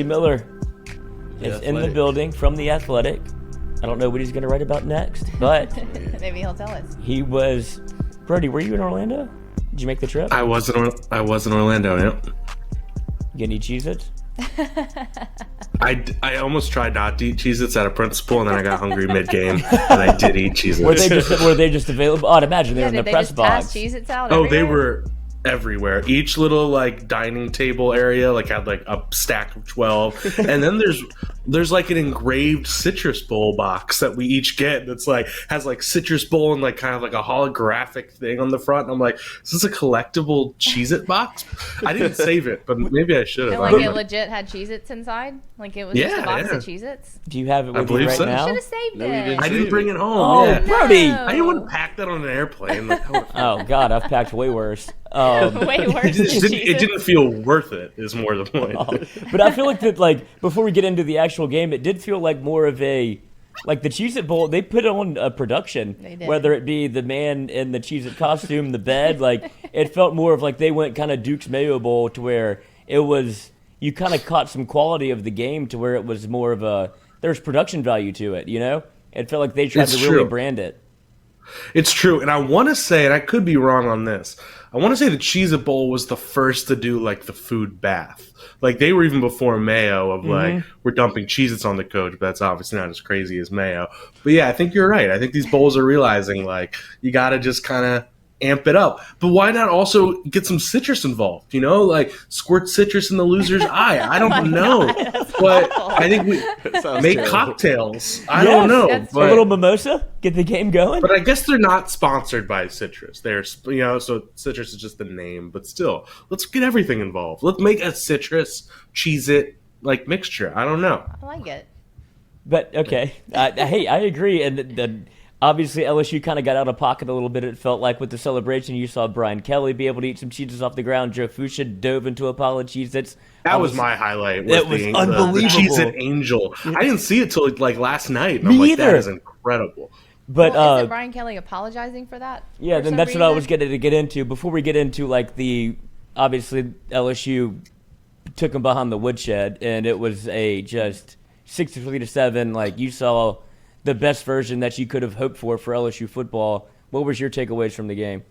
Miller is in the building from The Athletic. I don't know what he's going to write about next, but maybe he'll tell us. He was. Brody, were you in Orlando? Did you make the trip? I was in Orlando. Yeah. Get any Cheez-Its? I almost tried not to eat Cheez-Its out of principle, and then I got hungry mid-game, and I did eat Cheez-Its. Were they just available? Oh, I'd imagine they were in the press box. Pass Cheez-Its out Oh, everywhere? they were everywhere. Each little like dining table area had like a stack of 12, and then there's like an engraved citrus bowl box that we each get that's like has like citrus bowl and like kind of like a holographic thing on the front. And I'm like, is this a collectible Cheez-It box? I didn't save it, but maybe I should have. And like it legit had Cheez-Its inside? Like it was just a box of Cheez-Its? Do you have it with you right now? You should have saved it. I didn't bring it home. Oh, Brody! I didn't want to pack that on an airplane. Oh God, I've packed way worse. Way worse. It didn't feel worth it. Is more the point. But I feel like that. Like before we get into the actual game, it did feel like more of a like the Cheez-It Bowl. They put on a production, whether it be the man in the Cheez-It costume, the bed. Like it felt more of like they went kind of Duke's Mayo Bowl to where it was. You kind of caught some quality of the game to where it was more of a. There's production value to it. You know, it felt like they tried to really brand it. It's true, and I want to say, and I could be wrong on this, I want to say the Cheez-It Bowl was the first to do, like, the food bath. Like, they were even before Mayo of, like, we're dumping Cheez-Its on the coach, but that's obviously not as crazy as Mayo. But, yeah, I think you're right. I think these bowls are realizing, like, you got to just kind of amp it up. But why not also get some citrus involved, you know? Like, squirt citrus in the loser's eye. I don't know. But awful. I think we make terrible cocktails. I don't know. But, a little mimosa? Get the game going? But I guess they're not sponsored by citrus. They're, so citrus is just the name. But still, let's get everything involved. Let's make a citrus Cheez-It, like, mixture. I don't know. I like it. But, okay. Hey, I agree. And obviously, LSU kind of got out of pocket a little bit, it felt like, with the celebration. You saw Brian Kelly be able to eat some Cheez-Its off the ground. Joe Fuchsia dove into a pile of Cheez-Its. That was my highlight. It was unbelievable. The Cheez-It Angel. I didn't see it till like last night. And Me I'm like, either. That is incredible. But isn't Brian Kelly apologizing for that? Yeah, then that's what I was getting to get into. Before we get into, like, obviously, LSU took him behind the woodshed, and it was a just 63-7. Like, you saw the best version that you could have hoped for LSU football. What was your takeaways from the game?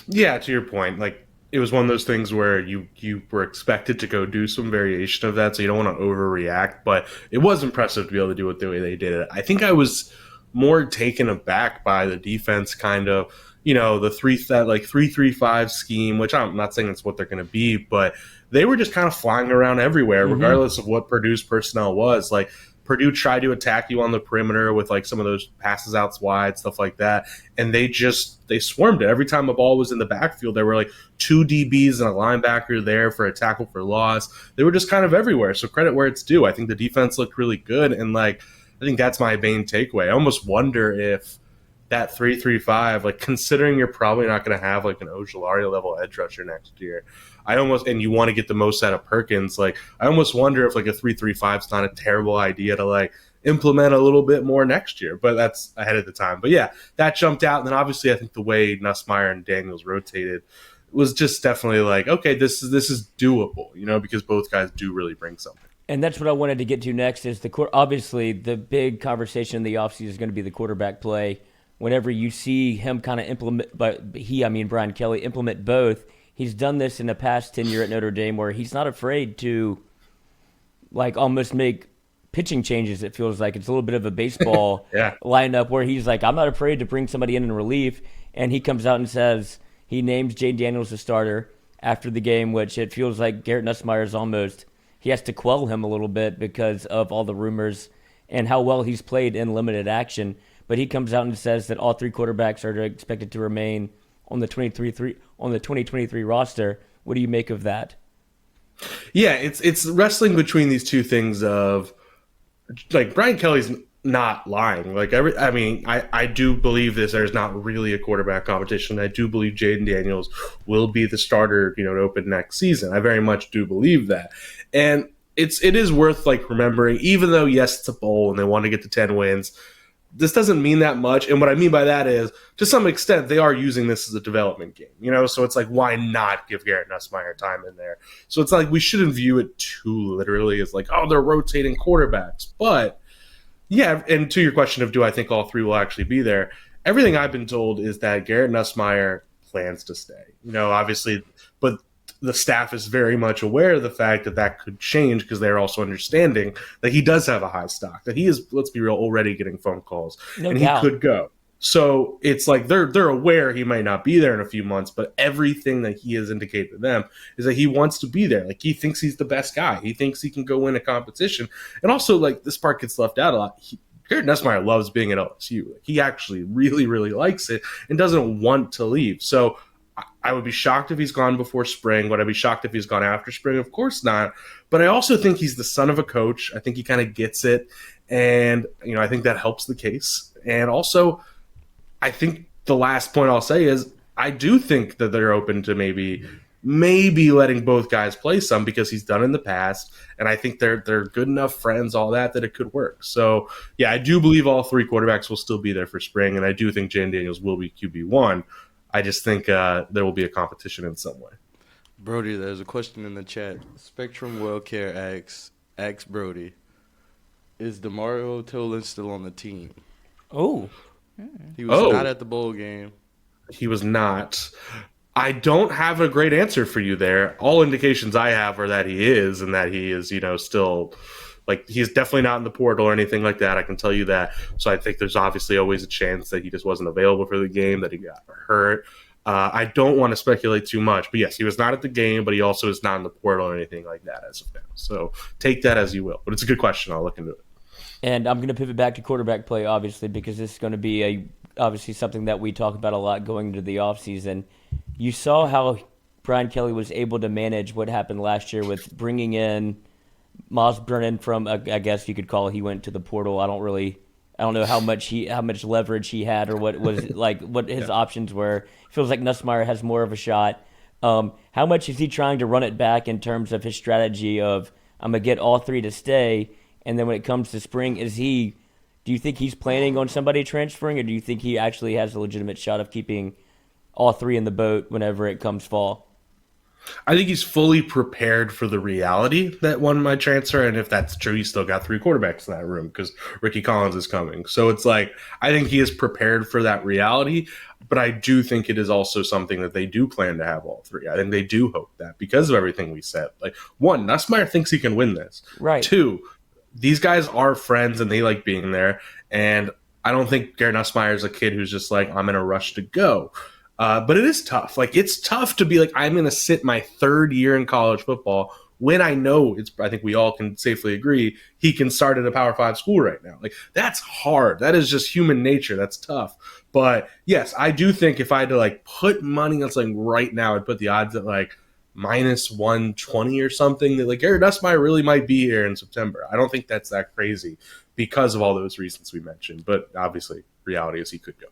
Yeah, to your point, like, it was one of those things where you were expected to go do some variation of that, so you don't want to overreact, but it was impressive to be able to do it the way they did it. I think I was more taken aback by the defense kind of, the 3-3-5 scheme, which I'm not saying it's what they're going to be, but they were just kind of flying around everywhere, regardless of what Purdue's personnel was. Like, Purdue tried to attack you on the perimeter with like some of those passes outs wide, stuff like that. And they swarmed it. Every time a ball was in the backfield, there were like 2 DBs and a linebacker there for a tackle for loss. They were just kind of everywhere. So credit where it's due. I think the defense looked really good. And like, I think that's my main takeaway. I almost wonder if that 3-3-5, like considering you're probably not going to have like an Ojulari level edge rusher next year, and you want to get the most out of Perkins, like I almost wonder if like a 3-3-5 is not a terrible idea to like implement a little bit more next year, but that's ahead of the time. But yeah, that jumped out. And then obviously I think the way Nussmeier and Daniels rotated was just definitely like, okay, this is doable, because both guys do really bring something. And that's what I wanted to get to next is obviously the big conversation in the offseason is going to be the quarterback play. Whenever you see him kind of implement, Brian Kelly, implement both, he's done this in the past tenure at Notre Dame where he's not afraid to like almost make pitching changes. It feels like it's a little bit of a baseball lineup where he's like, I'm not afraid to bring somebody in relief. And he comes out and says he names Jane Daniels the starter after the game, which it feels like Garrett Nussmeier he has to quell him a little bit because of all the rumors and how well he's played in limited action. But he comes out and says that all 3 quarterbacks are expected to remain on the 2023 roster. What do you make of that? Yeah, it's wrestling between these two things of like Brian Kelly's not lying. Like I do believe there's not really a quarterback competition. I do believe Jaden Daniels will be the starter, to open next season. I very much do believe that. And it is worth like remembering, even though yes, it's a bowl and they want to get to 10 wins. this doesn't mean that much. And what I mean by that is, to some extent, they are using this as a development game, you know? So it's like, why not give Garrett Nussmeier time in there? So it's like, we shouldn't view it too literally as like, oh, they're rotating quarterbacks. But yeah, and to your question of do I think all three will actually be there, everything I've been told is that Garrett Nussmeier plans to stay. You know, obviously, but the staff is very much aware of the fact that that could change because they're also understanding that he does have a high stock, that he is, let's be real, already getting phone calls, and he could go. So it's like they're aware he might not be there in a few months, but everything that he has indicated to them is that he wants to be there. Like, he thinks he's the best guy. He thinks he can go win a competition. And also, like, this part gets left out a lot. Garrett Nussmeier loves being at LSU. He actually really, really likes it and doesn't want to leave. So I would be shocked if he's gone before spring. Would I be shocked if he's gone after spring? Of course not. But I also think he's the son of a coach. I think he kind of gets it. And, you know, I think that helps the case. And also, I think the last point I'll say is I do think that they're open to maybe letting both guys play some because he's done in the past. And I think they're good enough friends, all that it could work. So, yeah, I do believe all three quarterbacks will still be there for spring. And I do think Jane Daniels will be QB1. I just think there will be a competition in some way. Brody, there's a question in the chat. Spectrum Wellcare asks Brody, is DeMario Tolan still on the team? Oh. He was not at the bowl game. He was not. I don't have a great answer for you there. All indications I have are that he is, and that he is, you know, still, like, he's definitely not in the portal or anything like that. I can tell you that. So I think there's obviously always a chance that he just wasn't available for the game, that he got hurt. I don't want to speculate too much, but yes, he was not at the game, but he also is not in the portal or anything like that as of now. So take that as you will. But it's a good question. I'll look into it. And I'm going to pivot back to quarterback play, obviously, because this is going to be obviously something that we talk about a lot going into the offseason. You saw how Brian Kelly was able to manage what happened last year with bringing in Miles Brennan from, I guess you could call it, he went to the portal. I don't know how much leverage he had or what was like what his options were. It feels like Nussmeier has more of a shot. How much is he trying to run it back in terms of his strategy of I'm gonna get all three to stay, and then when it comes to spring, do you think he's planning on somebody transferring, or do you think he actually has a legitimate shot of keeping all three in the boat whenever it comes fall? I think he's fully prepared for the reality that one might transfer, and if that's true, he's still got three quarterbacks in that room because Ricky Collins is coming. So it's like, I think he is prepared for that reality, but I do think it is also something that they do plan to have all three. I think they do hope that because of everything we said. Like, one, Nussmeier thinks he can win this. Right. Two, these guys are friends and they like being there, and I don't think Garrett Nussmeier is a kid who's just like, I'm in a rush to go. But it is tough. Like, it's tough to be like, I'm going to sit my third year in college football when I know I think we all can safely agree he can start at a Power 5 school right now. Like, that's hard. That is just human nature. That's tough. But yes, I do think if I had to like put money on something right now, I'd put the odds at like minus 120 or something, that like Garrett Nussmeier really might be here in September. I don't think that's that crazy because of all those reasons we mentioned. But obviously, reality is he could go.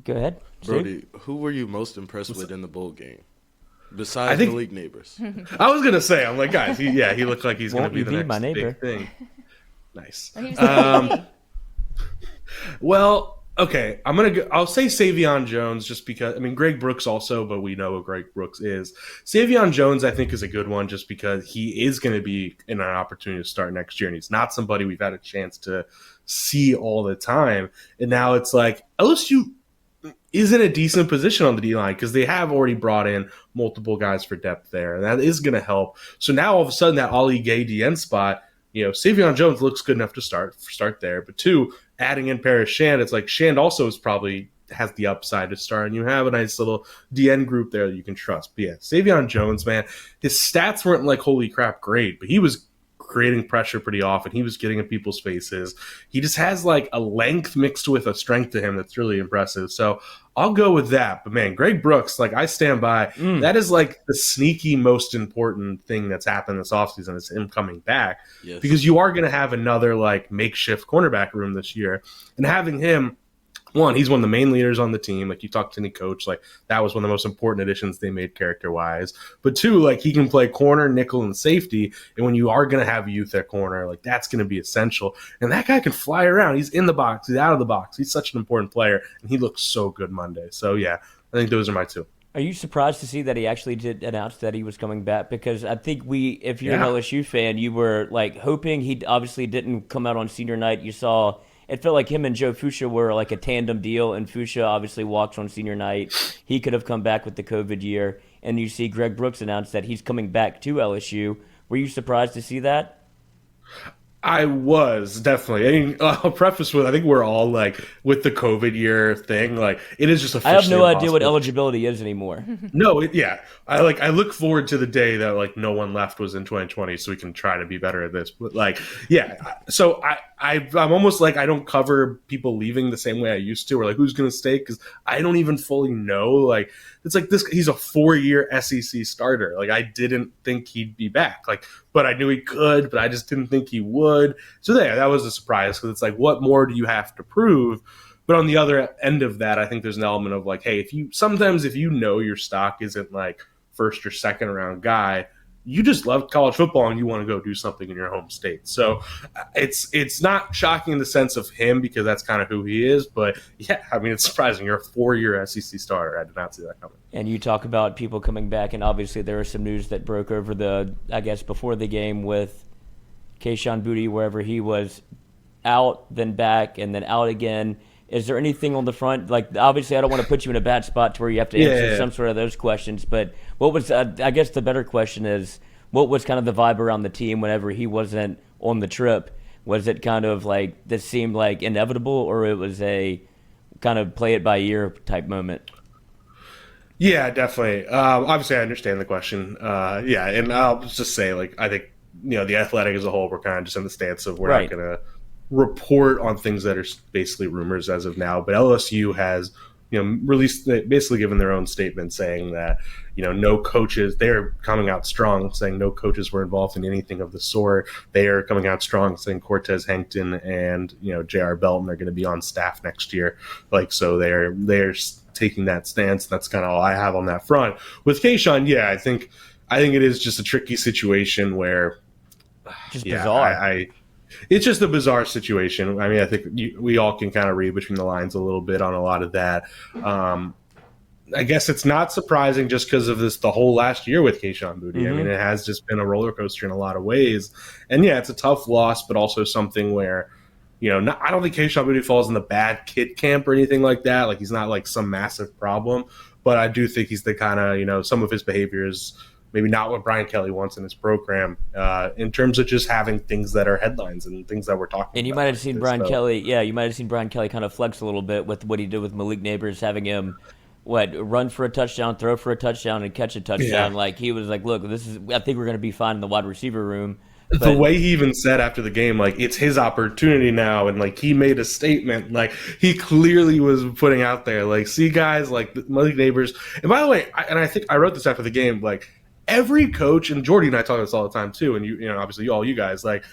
Go ahead. Brody, who were you most impressed with in the bowl game? Besides Malik Neighbors. I was going to say, I'm like, guys, he looked like he's going to be the next my neighbor? big thing. Nice. Well, okay, I'll say Savion Jones just because, I mean, Greg Brooks also, but we know what Greg Brooks is. Savion Jones, I think, is a good one just because he is going to be in an opportunity to start next year, and he's not somebody we've had a chance to see all the time. And now it's like, LSU is in a decent position on the D-line because they have already brought in multiple guys for depth there, and that is going to help. So now all of a sudden that Ali Gay DN spot, you know, Savion Jones looks good enough to start there. But two, adding in Paris Shand, it's like Shand also has the upside to start, and you have a nice little DN group there that you can trust. But yeah, Savion Jones, man, his stats weren't like holy crap great, but he was creating pressure pretty often. He was getting in people's faces. He just has like a length mixed with a strength to him that's really impressive. So I'll go with that. But man, Greg Brooks, like, I stand by. That is like the sneaky most important thing that's happened this offseason is him coming back. Yes. Because you are going to have another like makeshift cornerback room this year. And having him one, he's one of the main leaders on the team. Like, you talk to any coach, like, that was one of the most important additions they made character-wise. But two, like, he can play corner, nickel, and safety. And when you are going to have youth at corner, like, that's going to be essential. And that guy can fly around. He's in the box. He's out of the box. He's such an important player. And he looks so good Monday. So, yeah, I think those are my two. Are you surprised to see that he actually did announce that he was coming back? Because I think if you're an LSU fan, you were like hoping he obviously didn't come out on senior night. You saw it felt like him and Joe Fuchsia were like a tandem deal, and Fuchsia obviously walks on senior night. He could have come back with the COVID year, and you see Greg Brooks announce that he's coming back to LSU. Were you surprised to see that? I was, definitely. I mean, I'll preface with, I think we're all like, with the COVID year thing, like, it is just officially I have no idea what impossible. eligibility is anymore. No, I look forward to the day that like no one left was in 2020, so we can try to be better at this. But like, yeah, so I'm almost like I don't cover people leaving the same way I used to, or like who's going to stay, because I don't even fully know. Like, it's like this. He's a 4-year SEC starter. Like, I didn't think he'd be back. Like, but I knew he could, but I just didn't think he would. So yeah, that was a surprise, because it's like, what more do you have to prove? But on the other end of that, I think there's an element of like, hey, if you know your stock isn't like first or second round guy, you just love college football and you want to go do something in your home state. So it's not shocking in the sense of him, because that's kind of who he is. But yeah, I mean, it's surprising. You're a 4-year SEC starter. I did not see that coming. And you talk about people coming back, and obviously there was some news that broke over before the game with Keyshawn Boutte, wherever he was out, then back, and then out again. Is there anything on the front? Like, obviously, I don't want to put you in a bad spot to where you have to answer some sort of those questions. But what was, I guess the better question is, what was kind of the vibe around the team whenever he wasn't on the trip? Was it kind of like, this seemed like inevitable, or it was a kind of play it by ear type moment? Yeah, definitely. Obviously, I understand the question. And I'll just say, like, I think, the Athletic as a whole, we're kind of just in the stance of we're not going to report on things that are basically rumors as of now. But LSU has, released, basically given their own statement saying that, no coaches, they're coming out strong, saying no coaches were involved in anything of the sort. They are coming out strong, saying Cortez Hankton and, J.R. Belton are going to be on staff next year. Like, so they're taking that stance. That's kind of all I have on that front. With Keyshawn, I think it is just a tricky situation where, just bizarre. It's just a bizarre situation. I mean, I think we all can kind of read between the lines a little bit on a lot of that. I guess it's not surprising just because of the whole last year with Keyshawn Boutte. Mm-hmm. I mean, it has just been a roller coaster in a lot of ways. And it's a tough loss, but also something where, I don't think Keyshawn Boutte falls in the bad kid camp or anything like that. Like, he's not like some massive problem, but I do think he's the kind of, some of his behaviors maybe not what Brian Kelly wants in his program, in terms of just having things that are headlines and things that we're talking about. And you might have seen Brian Kelly, you might have seen Brian Kelly kind of flex a little bit with what he did with Malik Neighbors, having him, run for a touchdown, throw for a touchdown, and catch a touchdown. Yeah. Like, he was like, look, I think we're going to be fine in the wide receiver room. But the way he even said after the game, like, it's his opportunity now, and like, he made a statement, like, he clearly was putting out there, like, see, guys, like, Malik Neighbors. And by the way, I think I wrote this after the game, like, every coach, and Jordy and I talk about this all the time too, and obviously all you guys, like,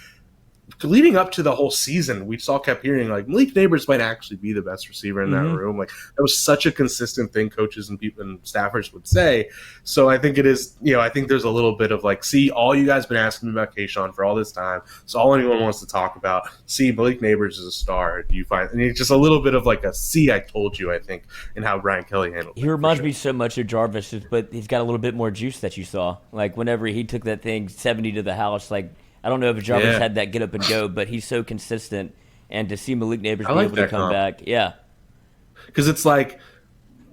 leading up to the whole season, we all kept hearing like Malik Neighbors might actually be the best receiver in that room. Like, that was such a consistent thing coaches and people and staffers would say. So I think it is, I think there's a little bit of like, see, all you guys been asking me about Keyshawn for all this time. So all anyone wants to talk about, see, Malik Neighbors is a star. Do you find, and it's just a little bit of like a see, I told you, I think, in how Brian Kelly handled it. He reminds me so much of Jarvis, but he's got a little bit more juice that you saw. Like, whenever he took that thing 70 to the house, like, I don't know if Jarvis had that get up and go, but he's so consistent. And to see Malik Neighbors be able to come back, because it's like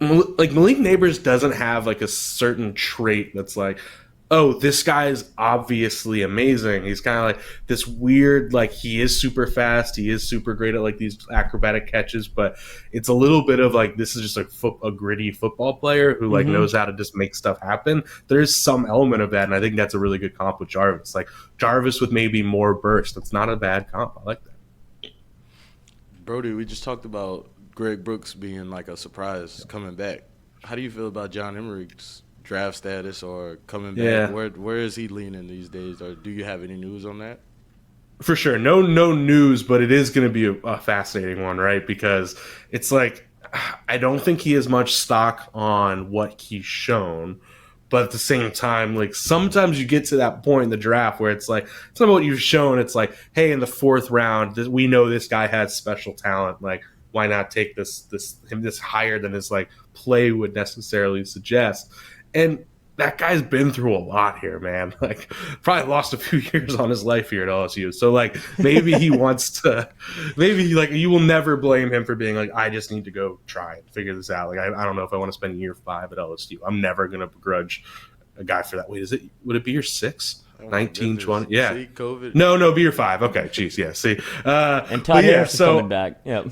Malik Neighbors doesn't have like a certain trait that's like, oh, this guy's obviously amazing. He's kind of like this weird, like, he is super fast. He is super great at like these acrobatic catches, but it's a little bit of like, this is just a gritty football player who like knows how to just make stuff happen. There's some element of that, and I think that's a really good comp with Jarvis. Like, Jarvis with maybe more burst. That's not a bad comp. I like that. Brody, we just talked about Greg Brooks being like a surprise coming back. How do you feel about John Emery's draft status or coming back? Where is he leaning these days, or do you have any news on that? For sure. No news, but it is going to be a fascinating one, right? Because it's like, I don't think he has much stock on what he's shown. But at the same time, like sometimes you get to that point in the draft where it's like, it's not what you've shown. It's like, hey, in the 4th round, we know this guy has special talent. Like, why not take this higher than his like play would necessarily suggest? And that guy's been through a lot here, man. Like, probably lost a few years on his life here at LSU. So, like, maybe he wants to. Maybe like you will never blame him for being like, I just need to go try and figure this out. Like, I don't know if I want to spend year 5 at LSU. I'm never gonna begrudge a guy for that. Wait, would it be year 6? 19, 20? Yeah. See, COVID. No, be year 5. Okay, jeez, yeah. See, and Todd Harris is coming back. Yep.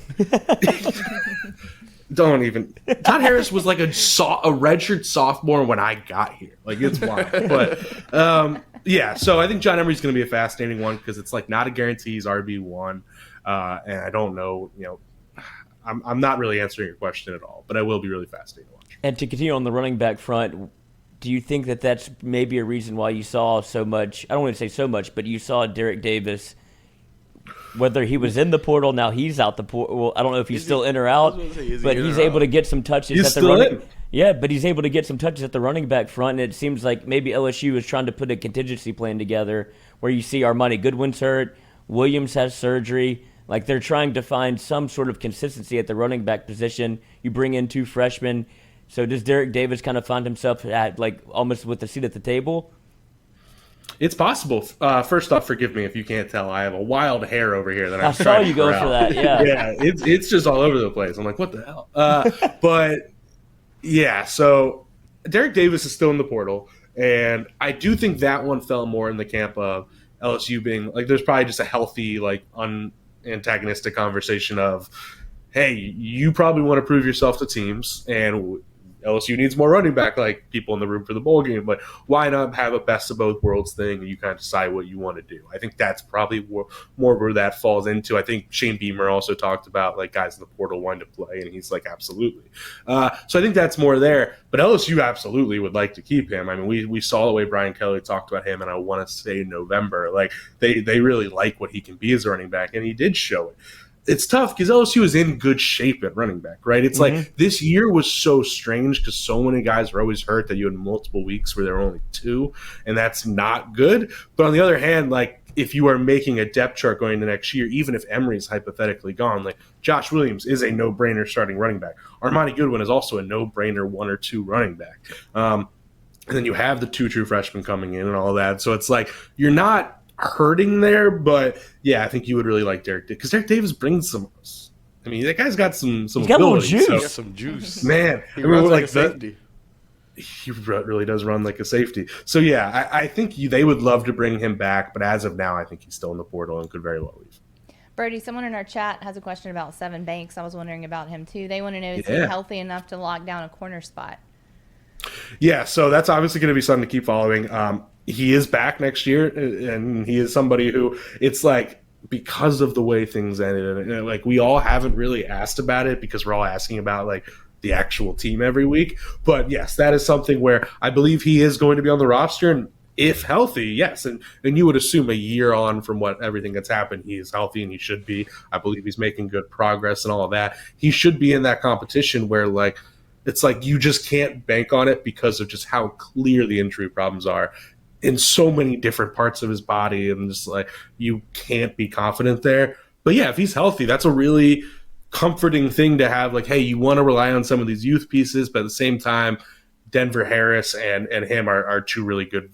Don't even. Todd Harris was like a redshirt sophomore when I got here. Like, it's wild. But yeah, so I think John Emery's going to be a fascinating one because it's like not a guarantee he's RB1, and I don't know. I'm not really answering your question at all, but I will be really fascinated to watch. And to continue on the running back front, do you think that that's maybe a reason why you saw so much? I don't want to say so much, but you saw Derek Davis. Whether he was in the portal, now he's out the portal. Well, I don't know if he's still in or out, but he's able to get some touches at the running. Yeah, but he's able to get some touches at the running back front, and it seems like maybe LSU is trying to put a contingency plan together where you see Armani Goodwin's hurt, Williams has surgery. Like, they're trying to find some sort of consistency at the running back position. You bring in 2 freshmen. So does Derek Davis kind of find himself at like almost with a seat at the table? It's possible. First off, forgive me if you can't tell. I have a wild hair over here that I saw you go for that. Yeah, yeah. It's just all over the place. I'm like, what the hell? But yeah, so Derek Davis is still in the portal, and I do think that one fell more in the camp of LSU being like, there's probably just a healthy, like, unantagonistic conversation of, hey, you probably want to prove yourself to teams, and LSU needs more running back, like people in the room for the bowl game. But why not have a best of both worlds thing and you kind of decide what you want to do? I think that's probably more where that falls into. I think Shane Beamer also talked about like guys in the portal wanting to play, and he's like, absolutely. So I think that's more there. But LSU absolutely would like to keep him. I mean, we saw the way Brian Kelly talked about him, and I want to say in November, like they really like what he can be as a running back, and he did show it. It's tough because LSU is in good shape at running back, right? It's like this year was so strange because so many guys were always hurt that you had multiple weeks where there were only 2, and that's not good. But on the other hand, like if you are making a depth chart going into next year, even if Emery's hypothetically gone, like Josh Williams is a no-brainer starting running back. Armani Goodwin is also a no-brainer 1 or 2 running back. And then you have the 2 true freshmen coming in and all that. So it's like you're not hurting there, but yeah, I think you would really like Derek because Derek Davis brings some. I mean, that guy's got some got ability. Juice. He got some juice, man. He runs like a safety. He really does run like a safety. So yeah, I think they would love to bring him back, but as of now, I think he's still in the portal and could very well leave. Brody, someone in our chat has a question about Seven Banks. I was wondering about him too. They want to know is he healthy enough to lock down a corner spot? Yeah, so that's obviously going to be something to keep following. He is back next year, and he is somebody who it's like because of the way things ended, and like we all haven't really asked about it because we're all asking about like the actual team every week. But yes, that is something where I believe he is going to be on the roster, and if healthy, yes, and you would assume a year on from what everything that's happened, he is healthy and he should be. I believe he's making good progress and all of that. He should be in that competition where like it's like you just can't bank on it because of just how clear the injury problems are in so many different parts of his body, and just like you can't be confident there. But yeah, if he's healthy, that's a really comforting thing to have. Like, hey, you want to rely on some of these youth pieces, but at the same time, Denver Harris and him are 2 really good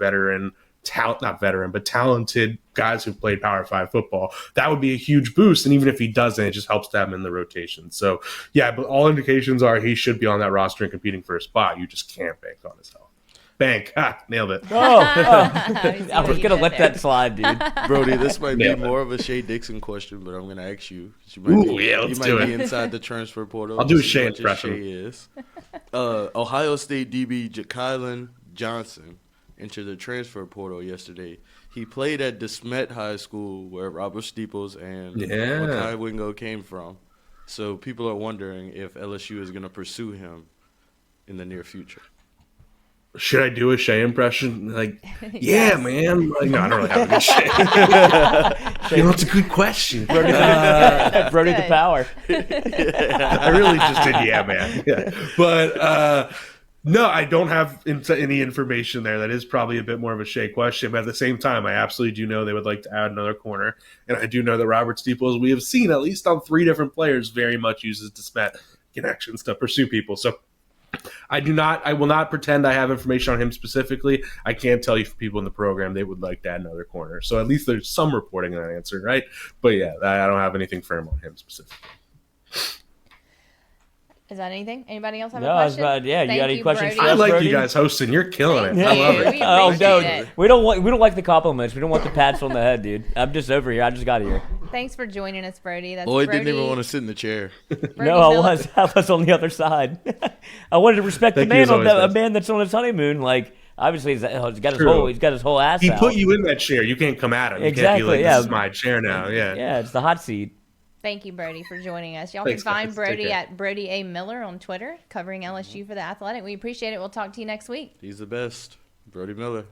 talented guys who've played Power 5 football. That would be a huge boost, and even if he doesn't, it just helps to have him in the rotation. So yeah, but all indications are he should be on that roster and competing for a spot. You just can't bank on his health. Bank. Nailed it. I was going to let that slide, dude. Brody, this might be more of a Shea Dixon question, but I'm going to ask you. You might be inside the transfer portal. I'll do a Shea impression. Shea is. Ohio State DB Kylan Johnson entered the transfer portal yesterday. He played at DeSmet High School where Robert Steeples and Makai Wingo came from. So people are wondering if LSU is going to pursue him in the near future. Should I do a Shea impression? Like, yeah, man. Like, no, I don't really have a good Shea. That's a good question. Brody the Power. I really just did, yeah, man. Yeah. But no, I don't have any information there. That is probably a bit more of a Shea question. But at the same time, I absolutely do know they would like to add another corner. And I do know that Robert Steeples, we have seen at least on 3 different players, very much uses DeSmet connections to pursue people. So I will not pretend I have information on him specifically. I can tell you for people in the program, they would like to add another corner. So at least there's some reporting on that answer, right? But yeah, I don't have anything firm on him specifically. Is that anything? Anybody else have a question? You got any questions? Brody. I like Brody? you guys hosting. You're killing it. Thank I love you. it. We Oh appreciate no, it. we don't like the compliments. We don't want the pats on the head, dude. I'm just over here. I just got here. Thanks for joining us, Brody. That's Lloyd Brody. didn't even want to sit in the chair. Brody No, I Miller. was on the other side. I wanted to respect Thank the you man as always, a guys. man that's on his honeymoon. Like obviously he's got True. his whole ass He out. put you in that chair. You can't come at him. You Exactly, can't be like, yeah. this is my chair now. Yeah. Yeah, it's the hot seat. Thank you, Brody, for joining us. Y'all Thanks, can find guys. Brody Take care. at Brody A. Miller on Twitter, covering LSU for The Athletic. We appreciate it. We'll talk to you next week. He's the best. Brody Miller.